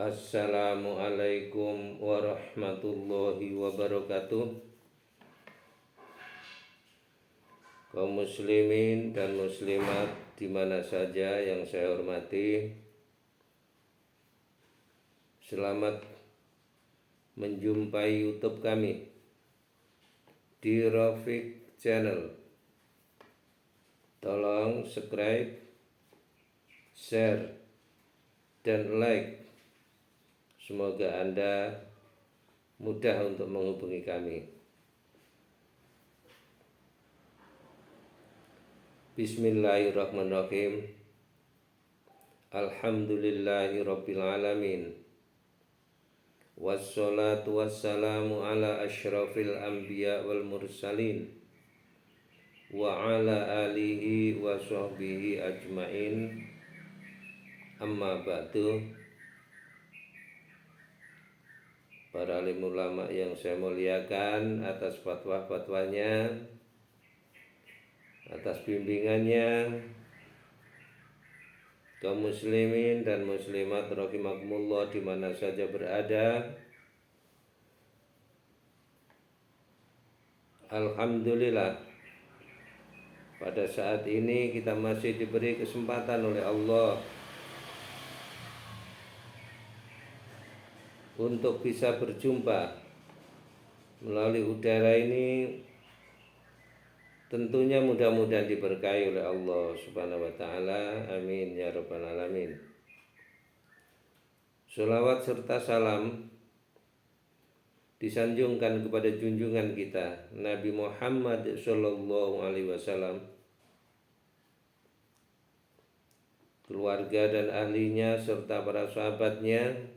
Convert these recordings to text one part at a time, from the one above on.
Assalamualaikum warahmatullahi wabarakatuh. Kaum muslimin dan muslimat di mana saja yang saya hormati, selamat menjumpai YouTube kami di Rafiq Channel. Tolong subscribe, share, dan like. Semoga Anda mudah untuk menghubungi kami. Bismillahirrahmanirrahim. Alhamdulillahirabbil alamin. Wassalatu wassalamu ala asyrafil anbiya wal mursalin wa ala alihi wa sahbihi ajmain. Amma ba'du. Para alim ulama yang saya muliakan atas fatwa-fatwanya, atas bimbingannya, kaum muslimin dan muslimat rahimakumullah di mana saja berada. Alhamdulillah, pada saat ini kita masih diberi kesempatan oleh Allah untuk bisa berjumpa melalui udara ini. Tentunya mudah-mudahan diberkahi oleh Allah Subhanahu wa taala. Amin ya rabbal alamin. Sholawat serta salam disanjungkan kepada junjungan kita Nabi Muhammad sallallahu alaihi wasallam, keluarga dan ahlinya serta para sahabatnya,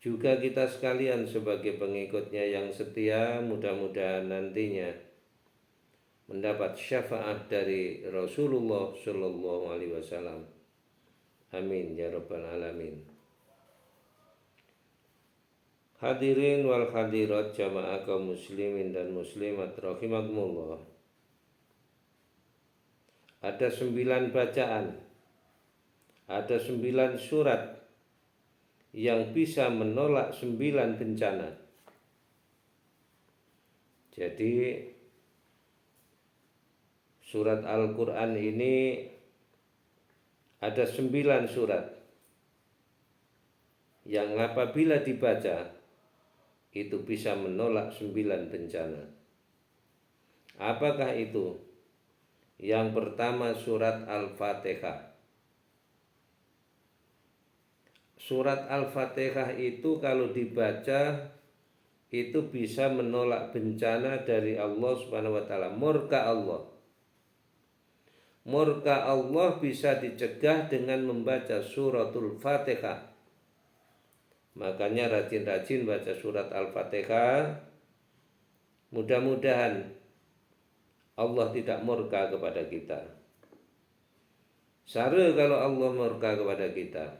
juga kita sekalian sebagai pengikutnya yang setia. Mudah-mudahan nantinya mendapat syafaat dari Rasulullah Shallallahu Alaihi Wasallam. Amin ya rabbal alamin. Hadirin wal hadirat jamaah kaum muslimin dan muslimat rahimakumullah. Ada 9 bacaan, ada 9 surat yang bisa menolak 9 bencana. Jadi surat Al-Quran ini ada 9 surat yang apabila dibaca itu bisa menolak 9 bencana. Apakah itu? Yang pertama surat Al-Fatihah. Surat Al-Fatihah itu kalau dibaca itu bisa menolak bencana dari Allah Subhanahu wa taala, murka Allah. Murka Allah bisa dicegah dengan membaca suratul Fatihah. Makanya rajin-rajin baca surat Al-Fatihah. Mudah-mudahan Allah tidak murka kepada kita. Sare kalau Allah murka kepada kita.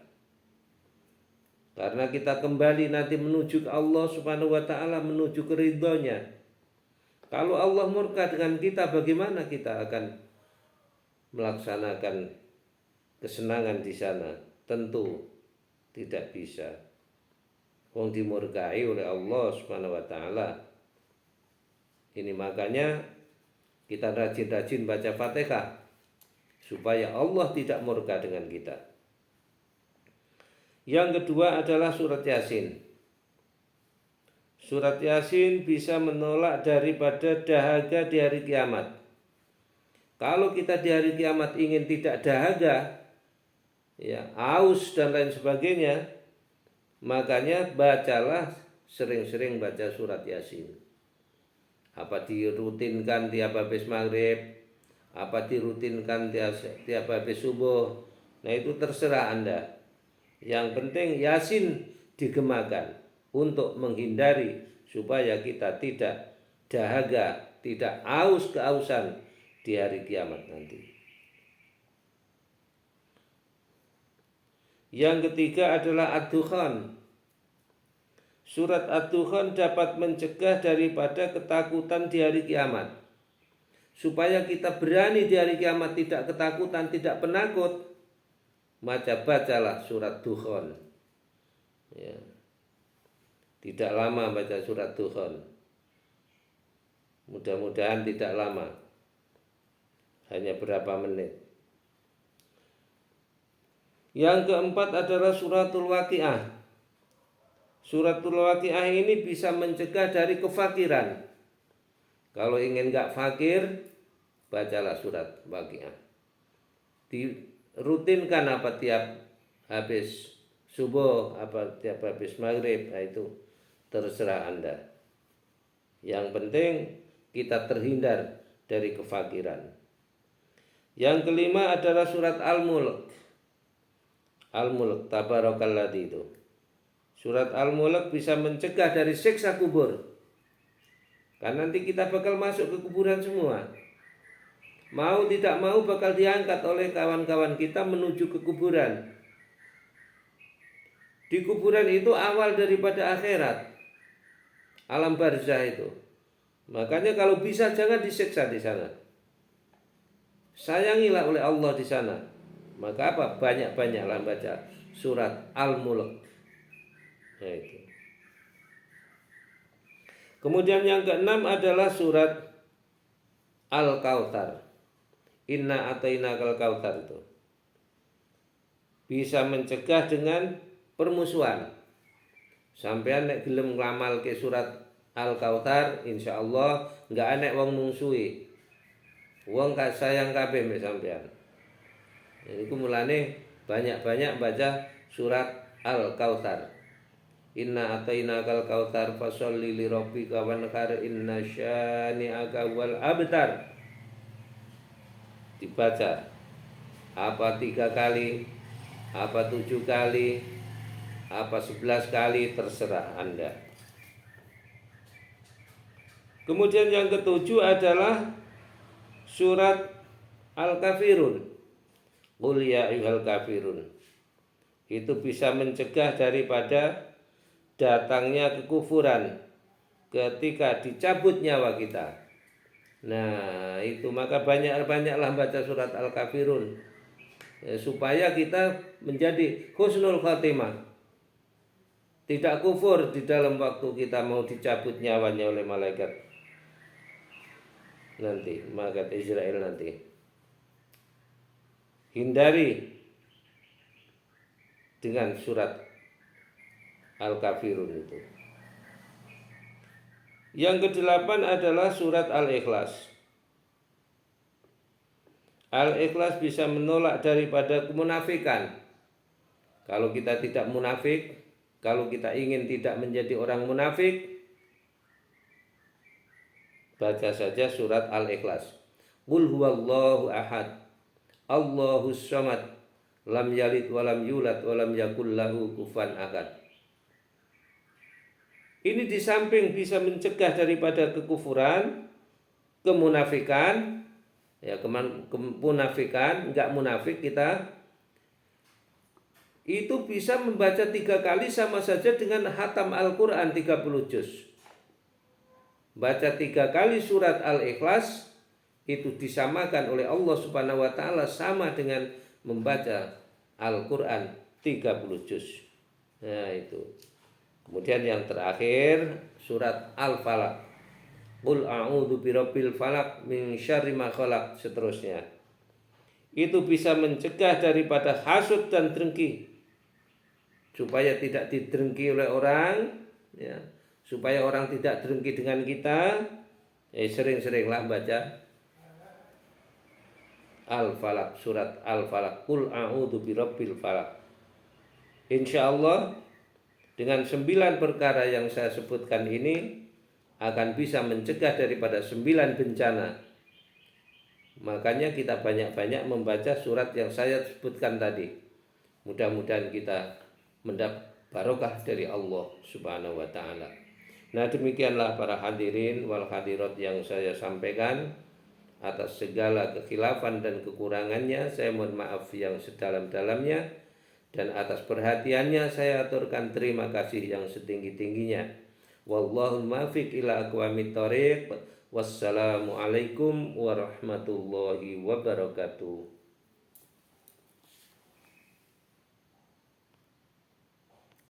Karena kita kembali nanti menuju ke Allah Subhanahu wa taala, menuju ke ridhonya. Kalau Allah murka dengan kita, bagaimana kita akan melaksanakan kesenangan di sana? Tentu tidak bisa. Wong dimurkai oleh Allah Subhanahu wa taala. Ini makanya kita rajin-rajin baca Fatihah supaya Allah tidak murka dengan kita. Yang kedua adalah surat Yasin. Surat Yasin bisa menolak daripada dahaga di hari kiamat. Kalau kita di hari kiamat ingin tidak dahaga, ya, aus dan lain sebagainya, makanya bacalah sering-sering baca surat Yasin. Apa dirutinkan tiap habis maghrib, apa dirutinkan tiap habis subuh, nah itu terserah Anda. Yang penting Yasin digemakan untuk menghindari supaya kita tidak dahaga, tidak aus keausan di hari kiamat nanti. Yang ketiga adalah Ad-Dukhan. Surat Ad-Dukhan dapat mencegah daripada ketakutan di hari kiamat. Supaya kita berani di hari kiamat, tidak ketakutan, tidak penakut, bacalah surat Dukhan. Ya. Tidak lama baca surat Dukhan. Mudah-mudahan tidak lama. Hanya berapa menit. Yang keempat adalah suratul Waqiah. Suratul Waqiah ini bisa mencegah dari kefakiran. Kalau ingin gak fakir, bacalah surat Waqiah. Dirutinkan apa tiap habis subuh, apa tiap habis maghrib, nah itu terserah Anda. Yang penting kita terhindar dari kefakiran. Yang kelima adalah surat Al-Mulk. Al-Mulk, tabarakalladzi itu. Surat Al-Mulk bisa mencegah dari siksa kubur. Karena nanti kita bakal masuk ke kuburan semua. Mau tidak mau bakal diangkat oleh kawan-kawan kita menuju ke kuburan. Di kuburan itu awal daripada akhirat. Alam barzah itu. Makanya kalau bisa jangan disiksa di sana. Sayangilah oleh Allah di sana. Maka apa? Banyak-banyaklah baca surat Al-Mulk. Nah, itu. Kemudian yang keenam adalah surat Al-Kautsar. Inna atainakal kautsar itu. Bisa mencegah dengan permusuhan. Sampean nek gelem nglamal ke surat Al-Kautsar, insyaallah enggak enek wong mungsuhi. Wong gak sayang kabeh mek sampean. Jadi mulane banyak-banyak baca surat Al-Kautsar. Inna atainakal kautsar fasholli li rabbika wanhar inna syani'aka wal abtar. Dibaca apa 3 kali, apa 7 kali, apa 11 kali, terserah Anda. Kemudian yang ketujuh adalah surat Al-Kafirun. Qul ya ayyuhal kafirun. Itu bisa mencegah daripada datangnya kekufuran ketika dicabut nyawa kita. Nah, itu maka banyak-banyaklah baca surat Al-Kafirun supaya kita menjadi husnul khatimah. Tidak kufur di dalam waktu kita mau dicabut nyawanya oleh malaikat nanti, malaikat Israel nanti. Hindari dengan surat Al-Kafirun itu. Yang kedelapan adalah surat Al-Ikhlas. Al-Ikhlas bisa menolak daripada kemunafikan. Kalau kita tidak munafik, kalau kita ingin tidak menjadi orang munafik, baca saja surat Al-Ikhlas. Qul huwallahu ahad, Allahus samad, lam yalid walam yulad walam yakul lahu kufuwan ahad. Ini di samping bisa mencegah daripada kekufuran, kemunafikan, ya kemunafikan, enggak munafik kita, itu bisa membaca 3 kali sama saja dengan khatam Al-Quran 30 juz. Baca 3 kali surat Al-Ikhlas itu disamakan oleh Allah Subhanahu wa taala sama dengan membaca Al-Quran 30 juz. Nah, itu. Kemudian yang terakhir surat Al-Falaq. Qul a'udzu birabbil falaq min syarri ma khalaq, seterusnya. Itu bisa mencegah daripada hasud dan dengki. Supaya tidak didengki oleh orang, ya. Supaya orang tidak dengki dengan kita, sering-seringlah baca Al-Falaq, surat Al-Falaq. Qul a'udzu birabbil falaq. Insyaallah dengan 9 perkara yang saya sebutkan ini akan bisa mencegah daripada 9 bencana. Makanya kita banyak-banyak membaca surat yang saya sebutkan tadi. Mudah-mudahan kita mendapat barokah dari Allah Subhanahu wa taala. Nah, demikianlah para hadirin wal hadirat yang saya sampaikan. Atas segala kekhilafan dan kekurangannya saya mohon maaf yang sedalam-dalamnya. Dan atas perhatiannya saya aturkan terima kasih yang setinggi-tingginya. Wallahul muwaffiq ila aqwamit thoriq. Wassalamualaikum warahmatullahi wabarakatuh.